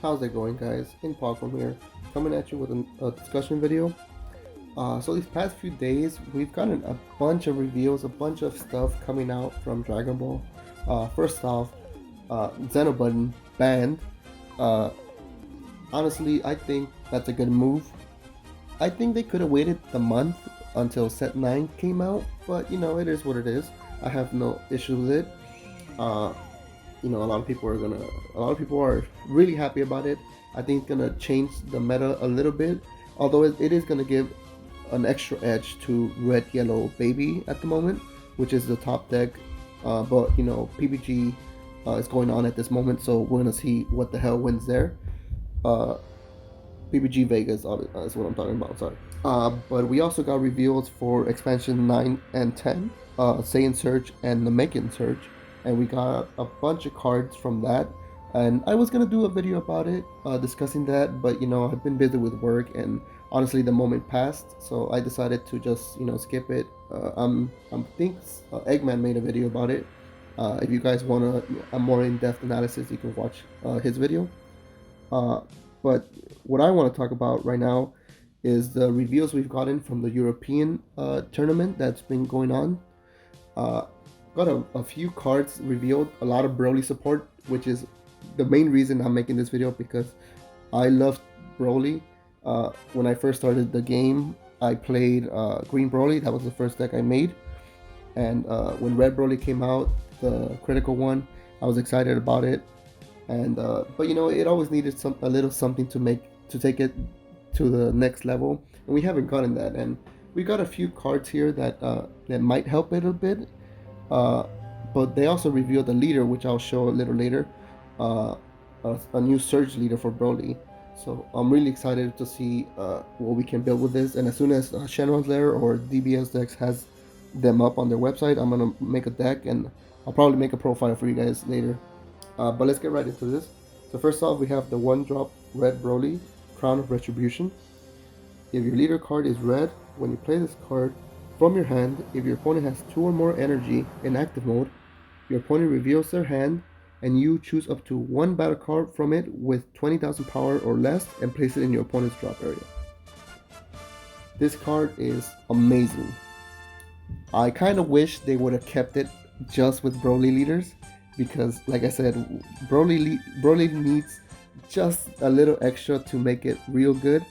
How's it going, guys? From here, coming at you with a discussion video. So these past few days, we've gotten a bunch of reveals, a bunch of stuff coming out from Dragon Ball. First off, Xenobutton banned. Uh, Honestly, I think that's a good move. I think they could have waited the month until Set 9 came out, but it is what it is. I have no issue with it. Uh, a lot of people are really happy about it. I think it's gonna change the meta a little bit, although it is gonna give an extra edge to red yellow baby at the moment, which is the top deck. But PBG is going on at this moment, so we're gonna see what the hell wins there. uh PBG Vegas is what I'm talking about, sorry. But we also got reveals for expansion 9 and 10, Saiyan Surge and the Namekian Surge, and we got a bunch of cards from that. And I was gonna do a video about it, discussing that, but I've been busy with work, and honestly, the moment passed, so I decided to just skip it. I think Eggman made a video about it. If you guys want a more in-depth analysis, you can watch his video. But what I want to talk about right now is the reveals we've gotten from the European tournament that's been going on. Got a few cards revealed, a lot of Broly support, which is the main reason I'm making this video, because I loved Broly. When I first started the game, I played Green Broly. That was the first deck I made. And when Red Broly came out, the critical one, I was excited about it. And but it always needed a little something to take it to the next level, and we haven't gotten that. And we got a few cards here that might help it a bit, but they also revealed a leader, which I'll show a little later, a new Surge leader for Broly. So I'm really excited to see what we can build with this. And as soon as Shenron's Lair or DBS Decks has them up on their website, I'm gonna make a deck, and I'll probably make a profile for you guys later. But let's get right into this. So first off, we have the 1-drop Red Broly, Crown of Retribution. If your leader card is red, when you play this card from your hand, if your opponent has 2 or more energy in active mode, your opponent reveals their hand, and you choose up to 1 battle card from it with 20,000 power or less and place it in your opponent's drop area. This card is amazing. I kind of wish they would have kept it just with Broly leaders, because like I said, Broly needs just a little extra to make it real good.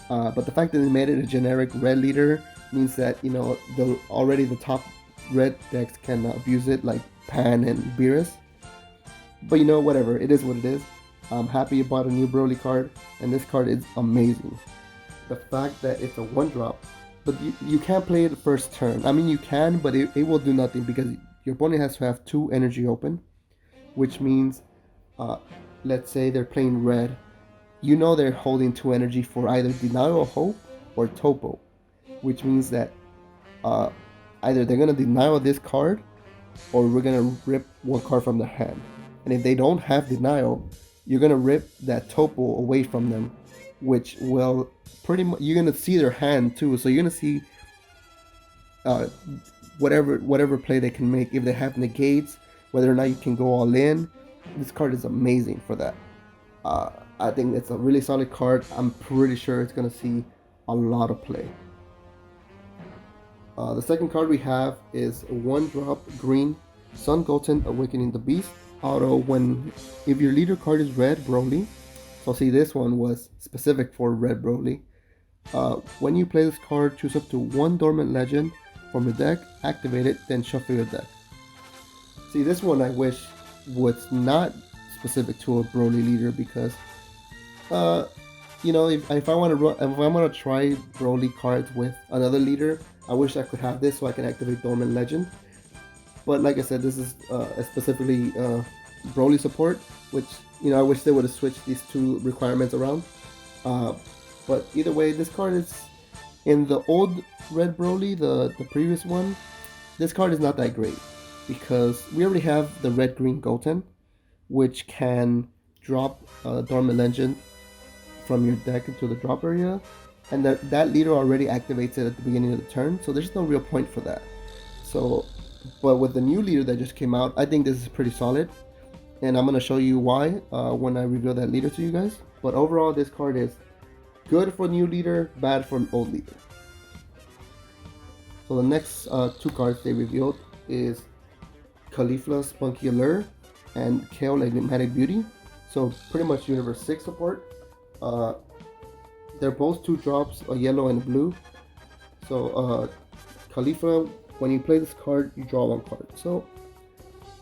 But the fact that they made it a generic red leader means that the top red decks can abuse it, like Pan and Beerus. But whatever, it is what it is. I'm happy you bought a new Broly card, and this card is amazing. The fact that it's a 1-drop, but you can't play it the first turn. I mean, you can, but it will do nothing, because your opponent has to have 2 energy open, which means, let's say they're playing red. They're holding 2 energy for either Denial of Hope or Topo, which means that either they're going to denial this card, or we're going to rip 1 card from their hand. And if they don't have denial, you're going to rip that Topo away from them, which will pretty much, you're going to see their hand too. So you're going to see whatever play they can make. If they have negates, whether or not you can go all in, this card is amazing for that. I think it's a really solid card. I'm pretty sure it's going to see a lot of play. The second card we have is a 1-drop green Sun Goten Awakening the Beast. Auto if your leader card is red Broly. So see, this one was specific for red Broly. When you play this card, choose up to 1 dormant legend from your deck, activate it, then shuffle your deck. See, this one I wish was not specific to a Broly leader, because if I want to try Broly cards with another leader, I wish I could have this so I can activate dormant legend. But like I said, this is specifically Broly support, which I wish they would have switched these 2 requirements around. But either way, this card is in the old Red Broly, the previous one. This card is not that great, because we already have the red green Goten, which can drop dormant legend from your deck into the drop area, and that leader already activates it at the beginning of the turn, so there's no real point for that. So, but with the new leader that just came out, I think this is pretty solid. and I'm gonna show you why when I reveal that leader to you guys. But overall, this card is good for new leader, bad for an old leader. So the next two cards they revealed is Caulifla Spunky Allure and Kale Enigmatic Beauty. So pretty much Universe 6 support. They're both 2 drops, a yellow and a blue. So Caulifla, when you play this card, you draw 1 card. So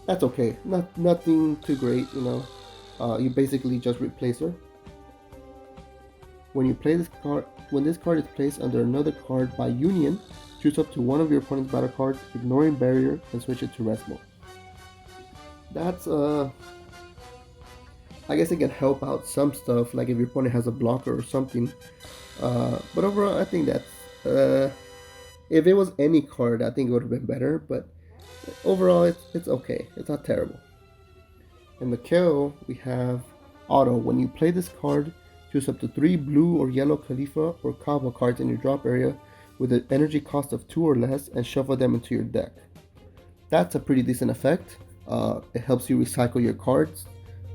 that's okay. Nothing too great, you know. You basically just replace her. When you play this card, when this card is placed under another card by union, choose up to one of your opponent's battle cards, ignoring barrier, and switch it to rest mode. That's I guess it can help out some stuff, like if your opponent has a blocker or something. But overall, I think that's if it was any card, I think it would have been better. But overall, it's okay. It's not terrible. In the KO, we have Auto. When you play this card, choose up to 3 blue or yellow Khalifa or Kava cards in your drop area with an energy cost of 2 or less and shuffle them into your deck. That's a pretty decent effect. It helps you recycle your cards.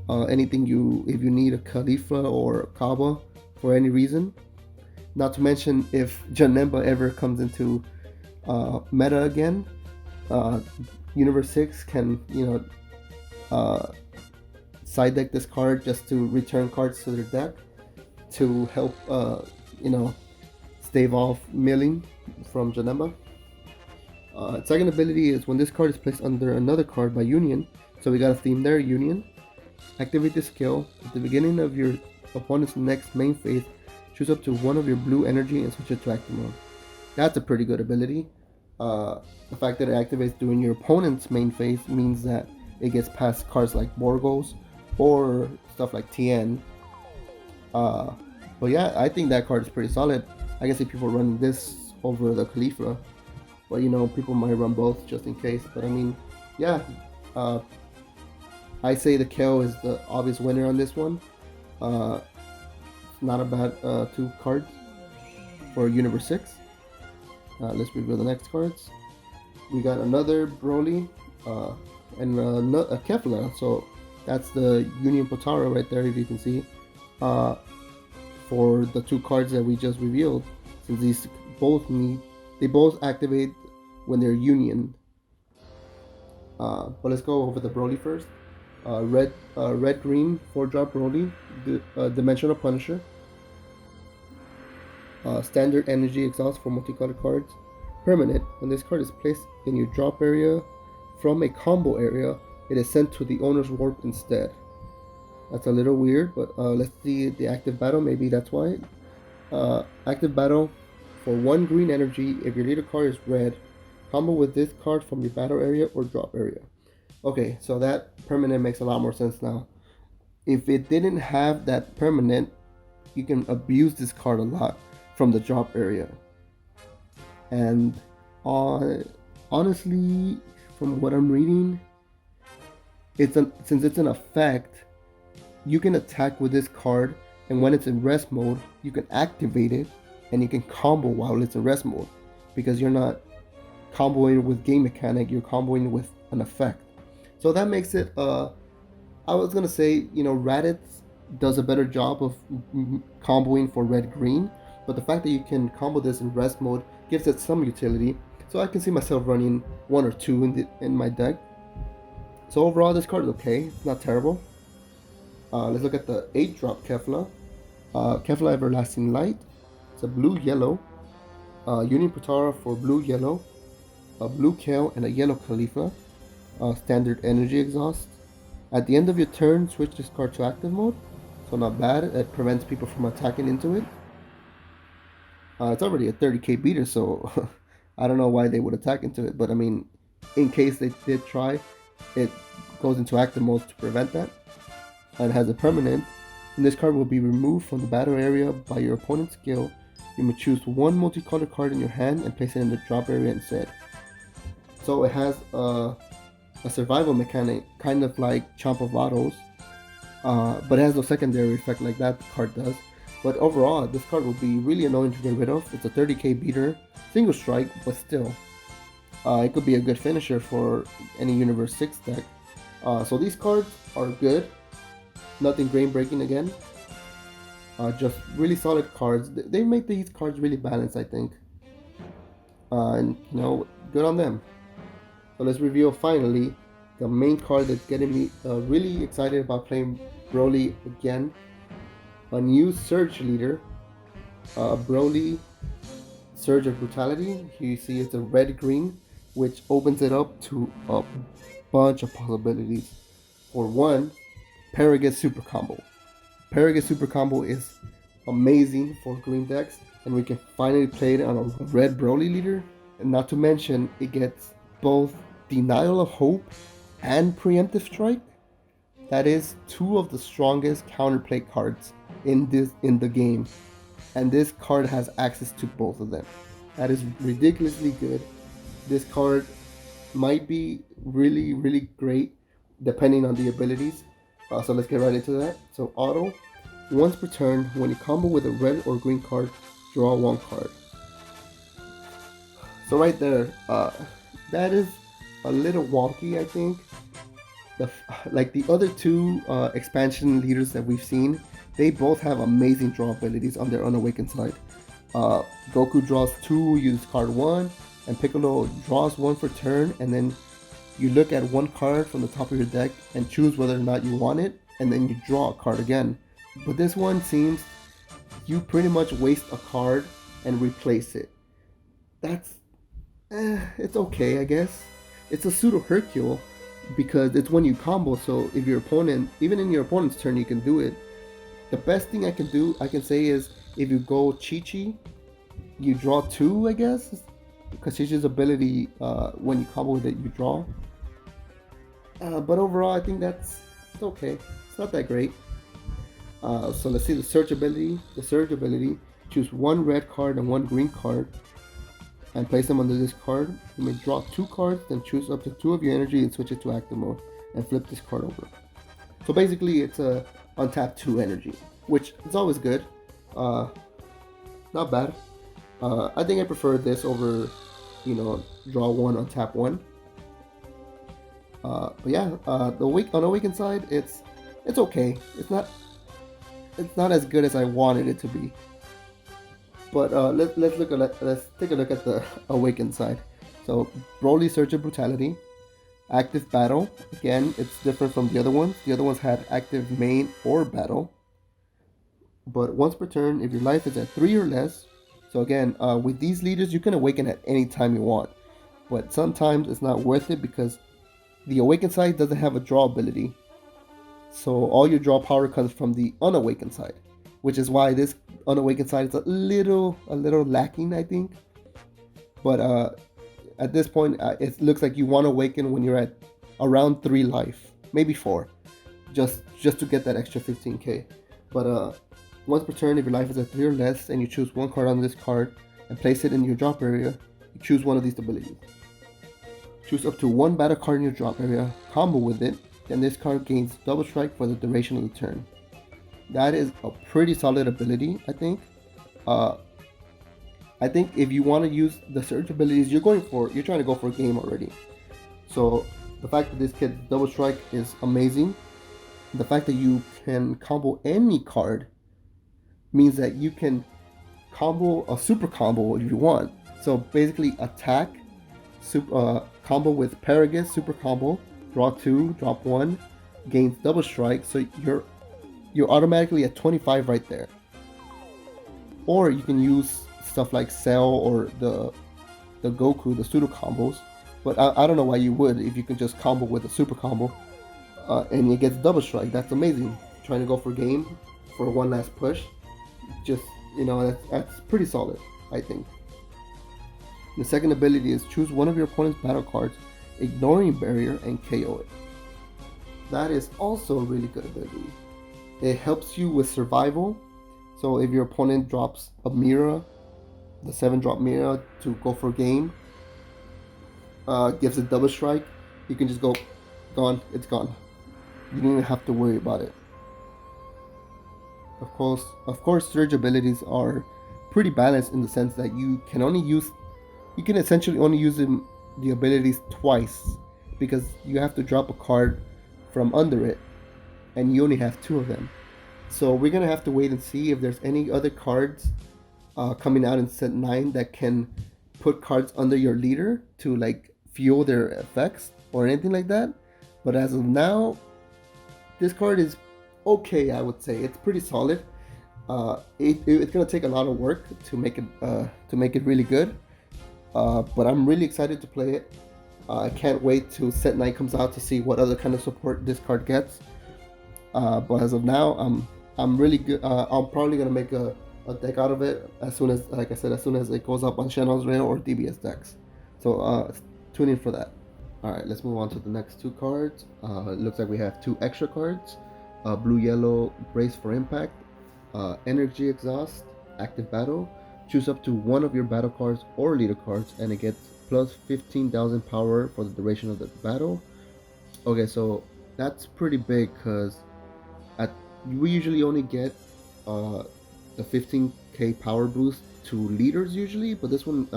If you need a Khalifa or a Kaba for any reason. Not to mention if Janemba ever comes into meta again, Universe 6 can, side deck this card just to return cards to their deck to help, stave off milling from Janemba. Second ability is when this card is placed under another card by union, so we got a theme there, union. Activate this skill at the beginning of your opponent's next main phase. Choose up to 1 of your blue energy and switch it to active mode. That's a pretty good ability. The fact that it activates during your opponent's main phase means that it gets past cards like Borgos or stuff like TN. But yeah, I think that card is pretty solid. I guess if people run this over the Khalifa, but people might run both just in case. But I mean, yeah, I say the KO is the obvious winner on this one. Not a bad 2 cards for Universe 6. Let's reveal the next cards. We got another Broly and a Kefla. So that's the Union Potara right there, if you can see. For the 2 cards that we just revealed, since these both activate when they're union. But let's go over the Broly first. Red green 4-drop Broly, Dimensional Punisher. Standard energy exhaust for multicolored cards. Permanent. When this card is placed in your drop area from a combo area, it is sent to the owner's warp instead. That's a little weird, but let's see the active battle. Maybe that's why. Active battle for 1 green energy. If your leader card is red, combo with this card from your battle area or drop area. Okay, so that permanent makes a lot more sense now. If it didn't have that permanent, you can abuse this card a lot from the drop area. And honestly, from what I'm reading, since it's an effect, you can attack with this card, and when it's in rest mode, you can activate it, and you can combo while it's in rest mode, because you're not comboing with game mechanic, you're comboing with an effect. So that makes it, I was gonna say, Raditz does a better job of comboing for red-green, but the fact that you can combo this in rest mode gives it some utility. So I can see myself running 1 or 2 in my deck. So overall, this card is okay, it's not terrible. Let's look at the 8-drop Kefla. Kefla Everlasting Light. It's a blue-yellow. Union Potara for blue-yellow. A blue Kale and a yellow Khalifa. Standard energy exhaust. At the end of your turn, switch this card to active mode. So not bad. It prevents people from attacking into it. It's already a 30k beater, so I don't know why they would attack into it. But I mean, in case they did try, it goes into active mode to prevent that. And has a permanent. And this card will be removed from the battle area by your opponent's skill. You may choose 1 multicolored card in your hand and place it in the drop area instead. So it has a survival mechanic, kind of like Chomp of Autos, but it has no secondary effect like that card does. But overall, this card will be really annoying to get rid of. It's a 30k beater, single strike, but still. It could be a good finisher for any Universe 6 deck. So these cards are good. Nothing game breaking again. Just really solid cards. They make these cards really balanced, I think. And good on them. So let's reveal finally the main card that's getting me really excited about playing Broly again. A new Surge leader, Broly Surge of Brutality. Here you see it's a red-green, which opens it up to a bunch of possibilities. For one, Paragus Super Combo. Paragus Super Combo is amazing for green decks, and we can finally play it on a red Broly leader. And not to mention, it gets both Denial of Hope and Preemptive Strike. That is two of the strongest counterplay cards in the game, and this card has access to both of them. That is ridiculously good. This card might be really, really great depending on the abilities. So let's get right into that. So auto, once per turn, when you combo with a red or green card, draw one card. So right there, that is a little wonky, I think. Like the other two expansion leaders that we've seen, they both have amazing draw abilities on their unawakened side. Goku draws 2, you discard 1, and Piccolo draws 1 for turn, and then you look at one card from the top of your deck and choose whether or not you want it, and then you draw a card again. But this one seems you pretty much waste a card and replace it. That's it's okay, I guess. It's a pseudo Hercule because it's when you combo. So if your opponent, even in your opponent's turn, you can do it. The best thing I can say is if you go Chi-Chi, you draw 2, I guess, because Chi-Chi's ability when you combo with it, you draw. But overall, I think it's okay. It's not that great. So let's see the Surge ability. The Surge ability, choose 1 red card and 1 green card and place them under this card. You may draw 2 cards, then choose up to 2 of your energy and switch it to active mode and flip this card over. So basically it's a untap 2 energy, which is always good. Not bad. I think I prefer this over, draw 1, untap 1. But yeah, on the awakened side, it's okay. It's not as good as I wanted it to be. But let's take a look at the awakened side. So Broly Surge of Brutality, active battle. Again, it's different from the other ones. The other ones had active main or battle. But once per turn, if your life is at 3 or less. So again, with these leaders, you can awaken at any time you want. But sometimes it's not worth it because the awakened side doesn't have a draw ability. So all your draw power comes from the unawakened side, which is why this unawakened side is a little lacking, I think. But at this point, it looks like you want to awaken when you're at around 3 life, maybe 4, just to get that extra 15k. But once per turn, if your life is at 3 or less, and you choose 1 card on this card and place it in your drop area, you choose one of these abilities. Choose up to 1 battle card in your drop area, combo with it, then this card gains double strike for the duration of the turn. That is a pretty solid ability, I think. I think if you want to use the Surge abilities, you're trying to go for a game already. So the fact that this kid's double strike is amazing. The fact that you can combo any card means that you can combo a super combo if you want. So basically attack, combo with Paragus super combo, draw 2, drop 1, gains double strike, so you're automatically at 25 right there. Or you can use stuff like Cell or the Goku, the pseudo combos, but I don't know why you would if you can just combo with a super combo and it gets double strike. That's amazing. Trying to go for game for one last push, just that's pretty solid, I think. The second ability is choose one of your opponent's battle cards, ignoring barrier, and KO it. That is also a really good ability. It helps you with survival. So if your opponent drops a Mira, the 7-drop Mira to go for game, gives it double strike, you can just go, gone, it's gone. You don't even have to worry about it. Of course, surge abilities are pretty balanced in the sense that you can essentially only use the abilities twice, because you have to drop a card from under it, and you only have 2 of them. So we're gonna have to wait and see if there's any other cards coming out in set 9 that can put cards under your leader to like fuel their effects or anything like that. But as of now, this card is okay. I would say it's pretty solid. It's gonna take a lot of work to make it really good. But I'm really excited to play it. I can't wait till set 9 comes out to see what other kind of support this card gets. But as of now, I'm really good. I'm probably gonna make a deck out of it as soon as, like I said, as soon as it goes up on Shannon Rail or DBS decks. So tune in for that. All right, let's move on to the next 2 cards. It looks like we have 2 extra cards. Blue-yellow Brace for Impact, Energy Exhaust, Active Battle. Choose up to 1 of your battle cards or leader cards, and it gets plus 15,000 power for the duration of the battle. Okay, so that's pretty big because we usually only get the 15k power boost to leaders usually, but this one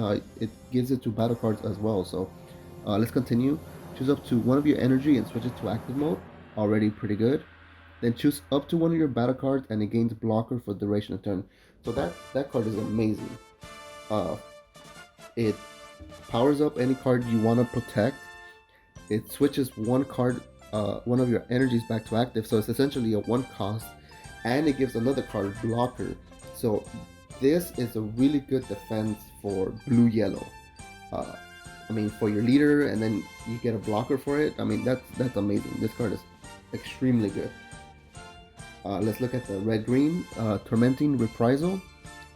it gives it to battle cards as well. So let's continue. Choose up to 1 of your energy and switch it to active mode. Already pretty good. Then choose up to 1 of your battle cards and it gains blocker for the duration of turn. So that card is amazing. It powers up any card you want to protect. It switches 1 card, 1 of your energies back to active. So it's essentially a 1 cost, and it gives another card blocker. So this is a really good defense for blue-yellow. I mean, for your leader, and then you get a blocker for it. I mean, that's amazing. This card is extremely good. Let's look at the red-green. Fermenting, Reprisal,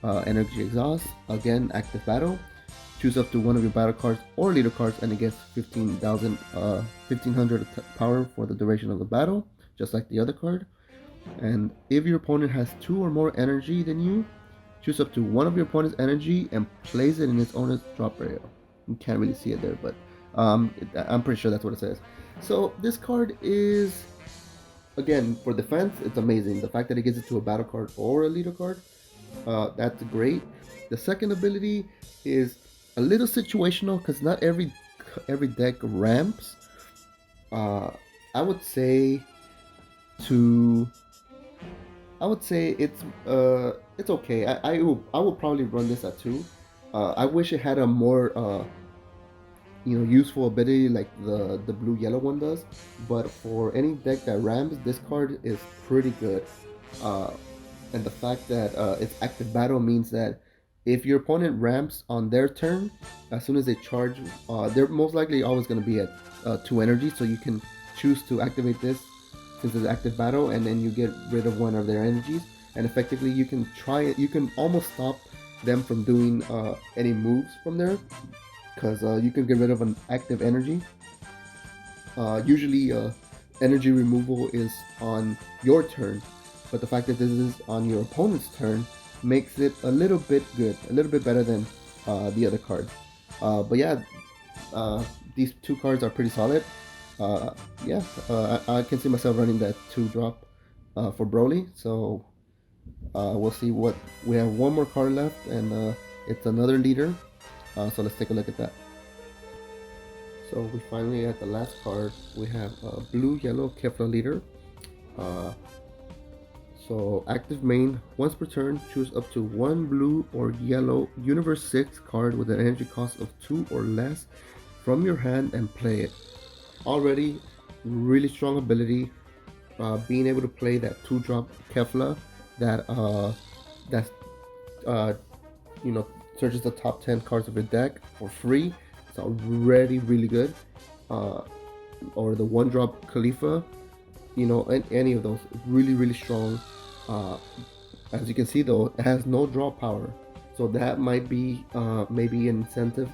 Energy Exhaust, again, Active Battle. Choose up to 1 of your battle cards or leader cards, and it gets 1500 power for the duration of the battle, just like the other card. And if your opponent has 2 or more energy than you, choose up to 1 of your opponent's energy and place it in its owner's drop area. You can't really see it there, but I'm pretty sure that's what it says. So this card is, again, for defense, it's amazing. The fact that it gives it to a battle card or a leader card, that's great. The second ability is a little situational because not every deck ramps. I would say it's okay. I will probably run this at 2. I wish it had a more useful ability like the blue-yellow one does, but for any deck that rams, this card is pretty good. And the fact that it's active battle means that if your opponent ramps on their turn, as soon as they charge, they're most likely always going to be at 2 energy, so you can choose to activate this since it's active battle, and then you get rid of 1 of their energies, and effectively you can almost stop them from doing any moves from there, because you can get rid of an active energy. Usually energy removal is on your turn, but the fact that this is on your opponent's turn makes it a little bit better than the other card. But yeah, these 2 cards are pretty solid. I can see myself running that 2-drop for Broly. So we'll see what we have. 1 more card left, and it's another leader. So let's take a look at that. So we finally at the last card. We have a blue-yellow Kaplan leader. So active main, once per turn, choose up to 1 blue or yellow Universe 6 card with an energy cost of 2 or less from your hand and play it. Already really strong ability. Being able to play that 2-drop Kefla that searches the top 10 cards of your deck for free. It's already really good. Or the 1-drop Khalifa, any of those, really strong. As you can see though, it has no draw power, so that might be maybe an incentive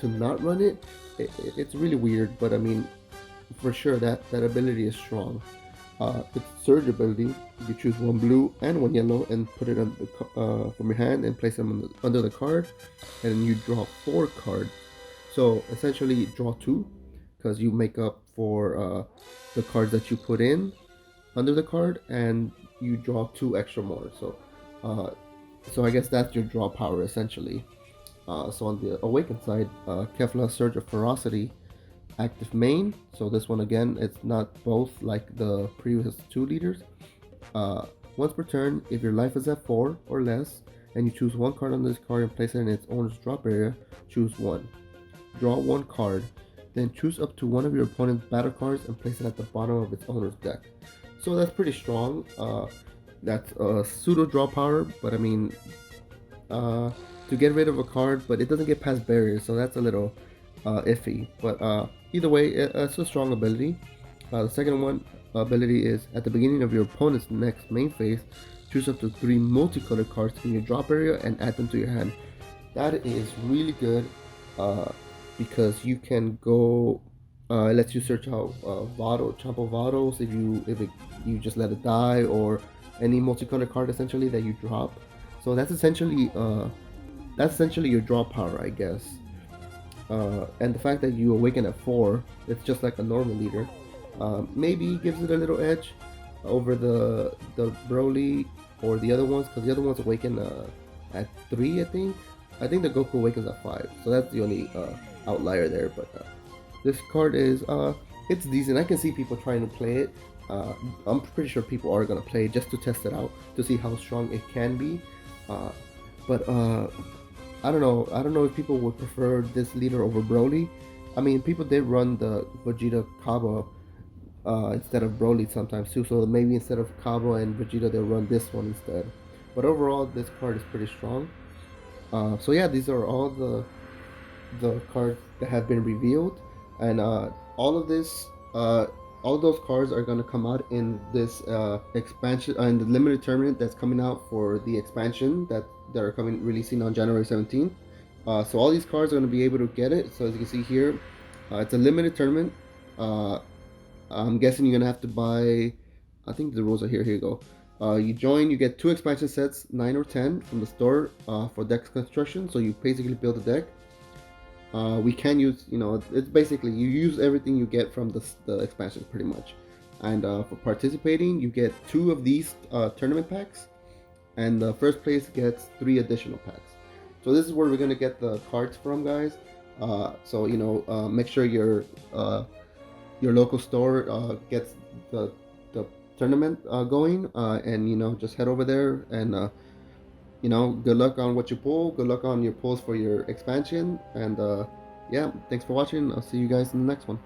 to not run it. It's really weird, but I mean, for sure that ability is strong. Its surge ability, you choose 1 blue and 1 yellow and put it from your hand and place them under the card, and then you draw 4 cards. So essentially draw 2, because you make up for the cards that you put in under the card, and you draw 2 extra more. So I guess that's your draw power essentially. So on the awakened side, Kefla Surge of Ferocity, active main. So this one again, it's not both like the previous 2 leaders. Once per turn, if your life is at 4 or less, and you choose one card on this card and place it in its owner's drop area, choose one. Draw one card, then choose up to one of your opponent's battle cards and place it at the bottom of its owner's deck. So that's pretty strong. That's a pseudo draw power, but I mean, to get rid of a card, but it doesn't get past barriers, so that's a little iffy. But either way, it's a strong ability. The second one ability is at the beginning of your opponent's next main phase, choose up to 3 multicolored cards in your drop area and add them to your hand. That is really good because you can go. It lets you search out Champo Vados if you just let it die, or any multicolored card essentially that you drop. So that's essentially your draw power, I guess. And the fact that you awaken at 4, it's just like a normal leader. Maybe gives it a little edge over the Broly or the other ones, because the other ones awaken at 3, I think. I think the Goku awakens at 5, so that's the only outlier there. But this card is it's decent. I can see people trying to play it. I'm pretty sure people are gonna play it just to test it out to see how strong it can be. But I don't know. I don't know if people would prefer this leader over Broly. I mean, people did run the Vegeta Kaba instead of Broly sometimes too. So maybe instead of Kaba and Vegeta, they'll run this one instead. But overall, this card is pretty strong. So yeah, these are all the cards that have been revealed, and all of this, all of those cards are gonna come out in this expansion, in the limited tournament that's coming out for the expansion that are coming releasing on January 17th. So all these cards are gonna be able to get it. So as you can see here, it's a limited tournament. I'm guessing you're gonna have to buy. I think the rules are here. Here you go. You join, you get 2 expansion sets, 9 or 10 from the store for deck construction. So you basically build a deck. We can use, it's basically you use everything you get from the expansion pretty much. And for participating, you get 2 of these tournament packs, and the first place gets 3 additional packs. So this is where we're gonna get the cards from, guys. So make sure your local store gets the tournament going, and just head over there, and good luck on what you pull. Good luck on your pulls for your expansion, and yeah, thanks for watching. I'll see you guys in the next one.